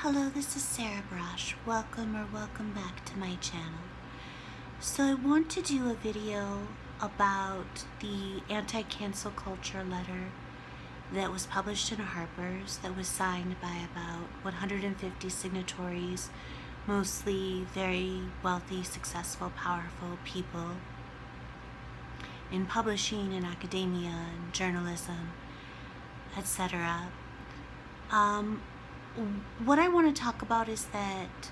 Hello, this is Sarah Braasch. Welcome back to my channel. So I want to do a video about the anti-cancel culture letter that was published in Harper's that was signed by about 150 signatories, mostly very wealthy, successful, powerful people in publishing and academia and journalism, etc. What I want to talk about is that,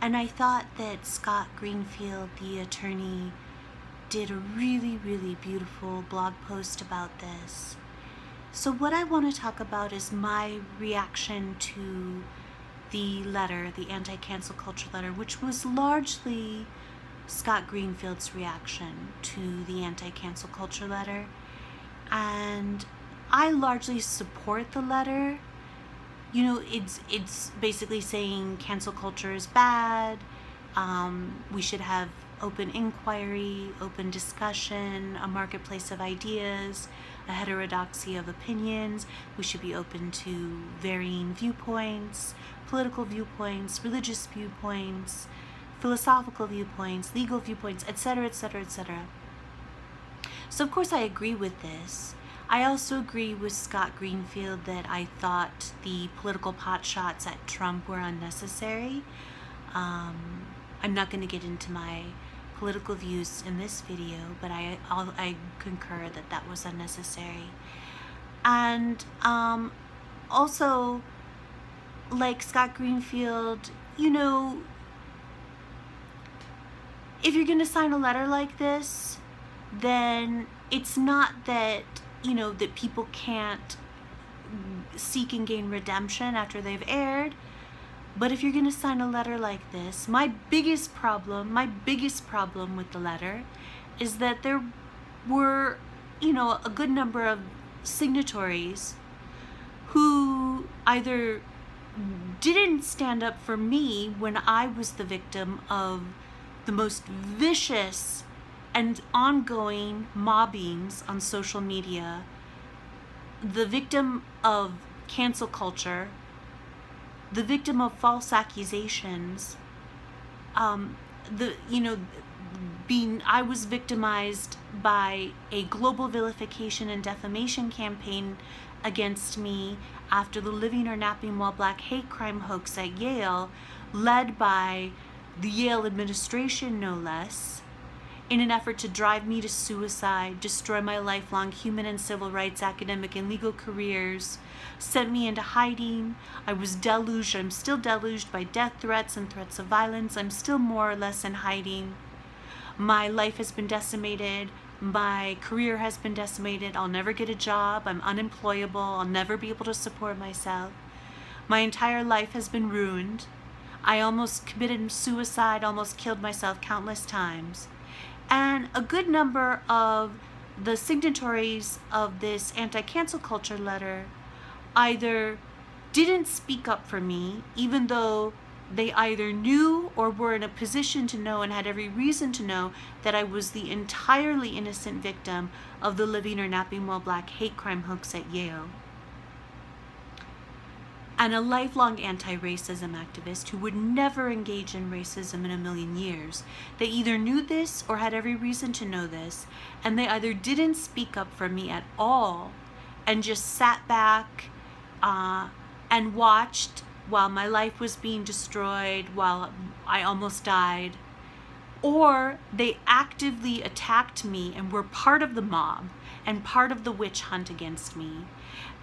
and I thought that Scott Greenfield, the attorney, did a really beautiful blog post about this. So what I want to talk about is my reaction to the letter, the anti-cancel culture letter, which was largely Scott Greenfield's reaction to the anti-cancel culture letter. And I largely support the letter. You know, it's basically saying cancel culture is bad. We should have open inquiry, open discussion, a marketplace of ideas, a heterodoxy of opinions. We should be open to varying viewpoints, political viewpoints, religious viewpoints, philosophical viewpoints, legal viewpoints, etc., etc., etc. So of course I agree with this. I also agree with Scott Greenfield that I thought the political potshots at Trump were unnecessary. I'm not going to get into my political views in this video, but I concur that that was unnecessary. And also, like Scott Greenfield, you know, if you're going to sign a letter like this, then it's not that, you know, that people can't seek and gain redemption after they've erred. But if you're going to sign a letter like this, my biggest problem with the letter is that there were, you know, a good number of signatories who either didn't stand up for me when I was the victim of the most vicious and ongoing mobbings on social media, the victim of cancel culture, the victim of false accusations, I was victimized by a global vilification and defamation campaign against me after the Living or Napping While Black hate crime hoax at Yale, led by the Yale administration, no less, in an effort to drive me to suicide, destroy my lifelong human and civil rights, academic and legal careers, sent me into hiding. I was deluged, I'm still deluged by death threats and threats of violence. I'm still more or less in hiding. My life has been decimated. My career has been decimated. I'll never get a job. I'm unemployable. I'll never be able to support myself. My entire life has been ruined. I almost committed suicide, almost killed myself countless times. And a good number of the signatories of this anti-cancel culture letter either didn't speak up for me, even though they either knew or were in a position to know and had every reason to know that I was the entirely innocent victim of the Living or Napping While Black hate crime hoax at Yale, and a lifelong anti-racism activist who would never engage in racism in a million years. They either knew this or had every reason to know this, and they either didn't speak up for me at all and just sat back and watched while my life was being destroyed, while I almost died, or they actively attacked me and were part of the mob and part of the witch hunt against me,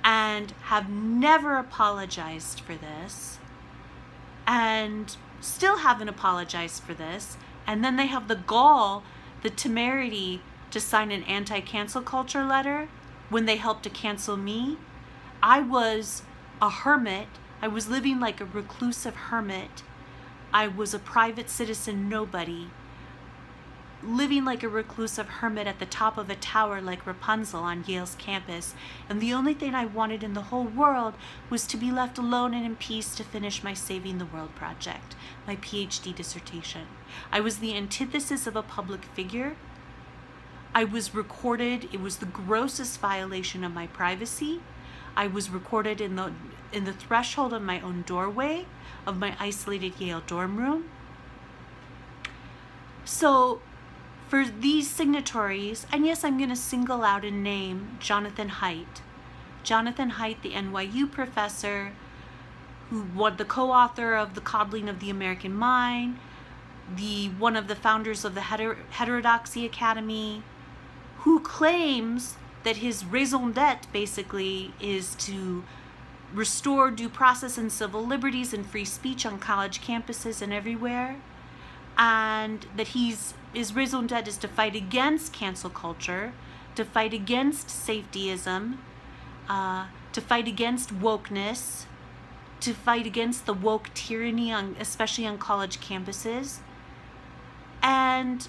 and have never apologized for this, and still haven't apologized for this, and then they have the gall, the temerity to sign an anti-cancel culture letter when they helped to cancel me. I was a hermit. I was living like a reclusive hermit. I was a private citizen nobody, living like a reclusive hermit at the top of a tower like Rapunzel on Yale's campus, and the only thing I wanted in the whole world was to be left alone and in peace to finish my Saving the World project, my PhD dissertation. I was the antithesis of a public figure. I was recorded. It was the grossest violation of my privacy. I was recorded in the threshold of my own doorway of my isolated Yale dorm room. So for these signatories, and yes, I'm going to single out and name Jonathan Haidt. Jonathan Haidt, the NYU professor, who was the co-author of The Coddling of the American Mind, one of the founders of the Heterodoxy Academy, who claims that his raison d'etre basically is to restore due process and civil liberties and free speech on college campuses and everywhere, and that his raison d'etre is to fight against cancel culture, to fight against safetyism, to fight against wokeness, to fight against the woke tyranny, especially on college campuses, and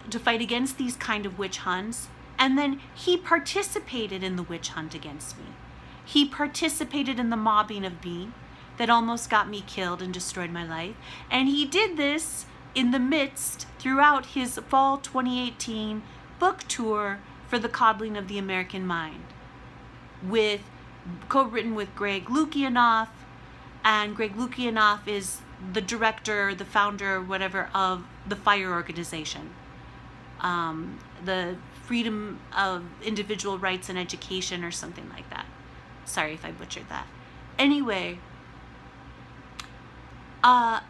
to fight against these kind of witch hunts. And then he participated in the witch hunt against me. He participated in the mobbing of me that almost got me killed and destroyed my life. And he did this in the midst, throughout his fall 2018 book tour for The Coddling of the American Mind, co-written with Greg Lukianoff. And Greg Lukianoff is the director, the founder, whatever, of the FIRE organization. The Freedom of Individual Rights and Education or something like that. Sorry if I butchered that. Anyway, yeah.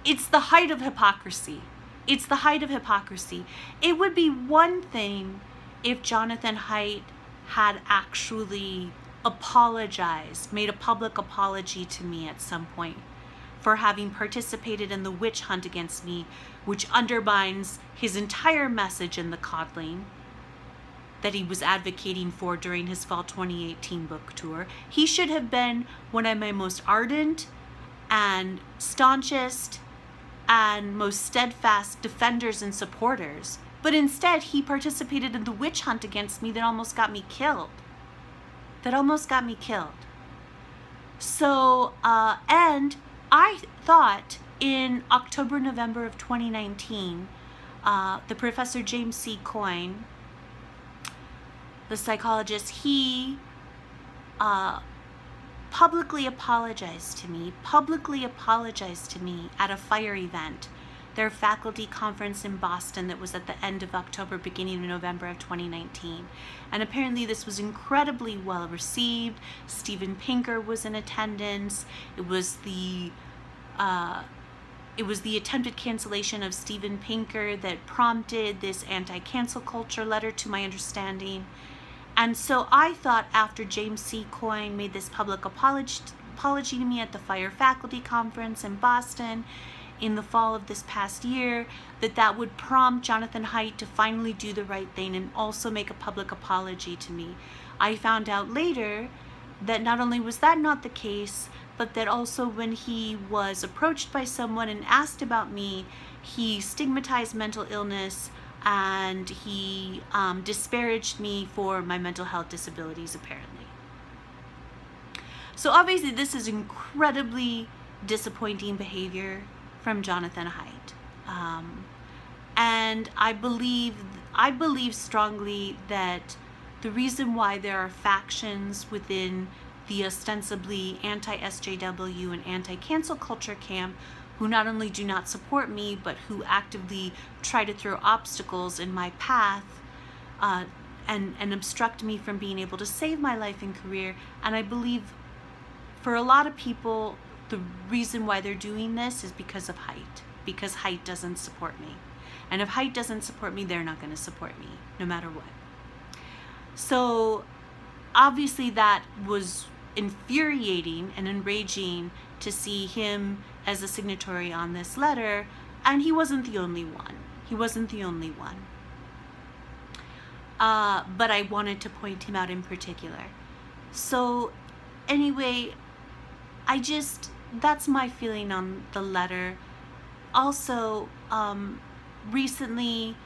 It's the height of hypocrisy. It's the height of hypocrisy. It would be one thing if Jonathan Haidt had actually apologized, made a public apology to me at some point for having participated in the witch hunt against me, which undermines his entire message in The Coddling that he was advocating for during his fall 2018 book tour. He should have been one of my most ardent and staunchest and most steadfast defenders and supporters. But instead, he participated in the witch hunt against me that almost got me killed. So, and I thought in October, November of 2019, the Professor James C. Coyne, the psychologist, he publicly apologized to me at a FIRE event, their faculty conference in Boston that was at the end of October, beginning of November of 2019. And apparently this was incredibly well received. Steven Pinker was in attendance. It was the attempted cancellation of Steven Pinker that prompted this anti-cancel culture letter, to my understanding. And so I thought after James C. Coyne made this public apology to me at the FIRE faculty conference in Boston in the fall of this past year, that would prompt Jonathan Haidt to finally do the right thing and also make a public apology to me. I found out later that not only was that not the case, but that also when he was approached by someone and asked about me, he stigmatized mental illness and he disparaged me for my mental health disabilities, apparently. So obviously this is incredibly disappointing behavior from Jonathan Haidt. And I believe strongly that the reason why there are factions within the ostensibly anti-SJW and anti-cancel culture camp who not only do not support me, but who actively try to throw obstacles in my path and obstruct me from being able to save my life and career. And I believe for a lot of people, the reason why they're doing this is because of Haidt, because Haidt doesn't support me. And if Haidt doesn't support me, they're not going to support me, no matter what. So obviously that was infuriating and enraging to see him as a signatory on this letter, and he wasn't the only one. But I wanted to point him out in particular. So anyway, that's my feeling on the letter. Also, recently,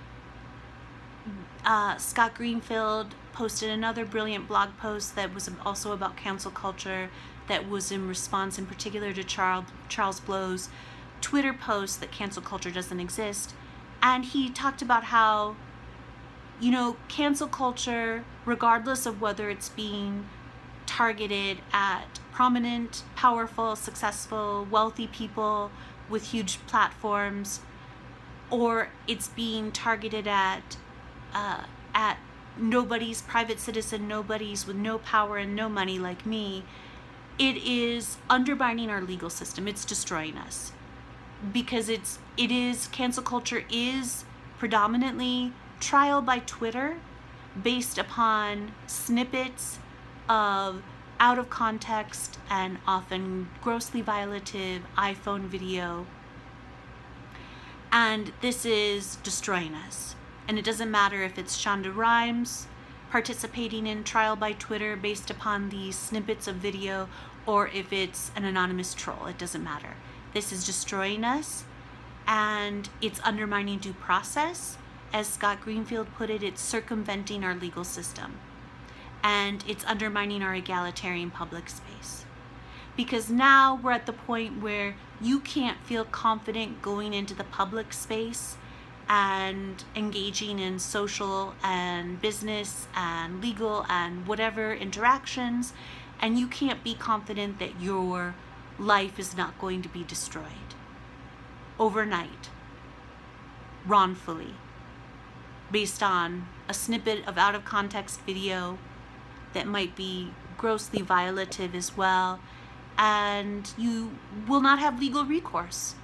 Scott Greenfield posted another brilliant blog post that was also about cancel culture, that was in response in particular to Charles Blow's Twitter post that cancel culture doesn't exist. And he talked about how You know, cancel culture, regardless of whether it's being targeted at prominent, powerful, successful, wealthy people with huge platforms, or it's being targeted at nobodies, private citizen nobodies with no power and no money like me, it is undermining our legal system. It's destroying us, because cancel culture is predominantly trial by Twitter based upon snippets of out of context and often grossly violative iPhone video. And this is destroying us. And it doesn't matter if it's Shonda Rhimes participating in trial by Twitter based upon these snippets of video, or if it's an anonymous troll. It doesn't matter. This is destroying us, and it's undermining due process. As Scott Greenfield put it, it's circumventing our legal system, and it's undermining our egalitarian public space. Because now we're at the point where you can't feel confident going into the public space and engaging in social and business and legal and whatever interactions, and you can't be confident that your life is not going to be destroyed overnight, wrongfully, based on a snippet of out of context video that might be grossly violative as well. And you will not have legal recourse.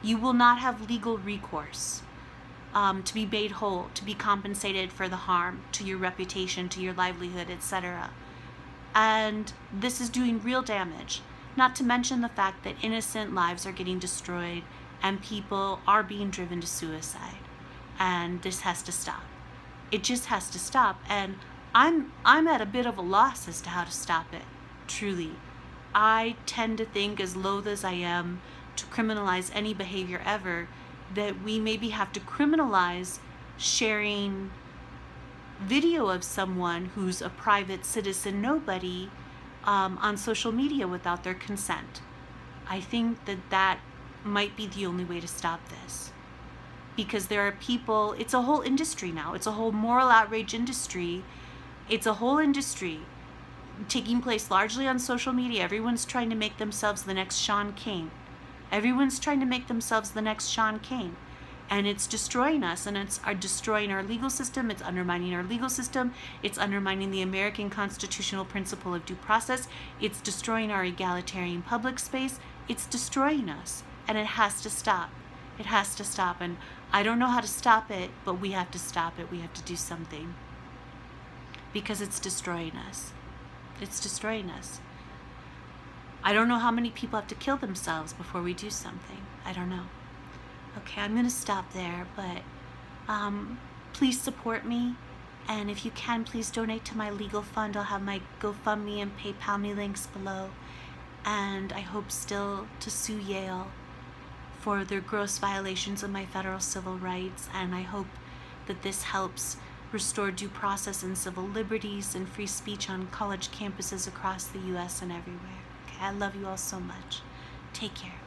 You will not have legal recourse to be made whole, to be compensated for the harm to your reputation, to your livelihood, etc. And this is doing real damage, not to mention the fact that innocent lives are getting destroyed and people are being driven to suicide. And this has to stop. It just has to stop. And I'm at a bit of a loss as to how to stop it, truly. I tend to think, as loath as I am to criminalize any behavior ever, that we maybe have to criminalize sharing video of someone who's a private citizen nobody on social media without their consent. I think that might be the only way to stop this. Because there are people, it's a whole industry now. It's a whole moral outrage industry. It's a whole industry taking place largely on social media. Everyone's trying to make themselves the next Sean Cain. Everyone's trying to make themselves the next Sean Cain. And it's destroying us, and it's destroying our legal system. It's undermining our legal system. It's undermining the American constitutional principle of due process. It's destroying our egalitarian public space. It's destroying us, and it has to stop. It has to stop, and I don't know how to stop it, but we have to stop it. We have to do something, because it's destroying us. It's destroying us. I don't know how many people have to kill themselves before we do something. I don't know. Okay, I'm going to stop there, but please support me, and if you can, please donate to my legal fund. I'll have my GoFundMe and PayPal me links below, and I hope still to sue Yale for their gross violations of my federal civil rights, and I hope that this helps restore due process and civil liberties and free speech on college campuses across the U.S. and everywhere. Okay, I love you all so much. Take care.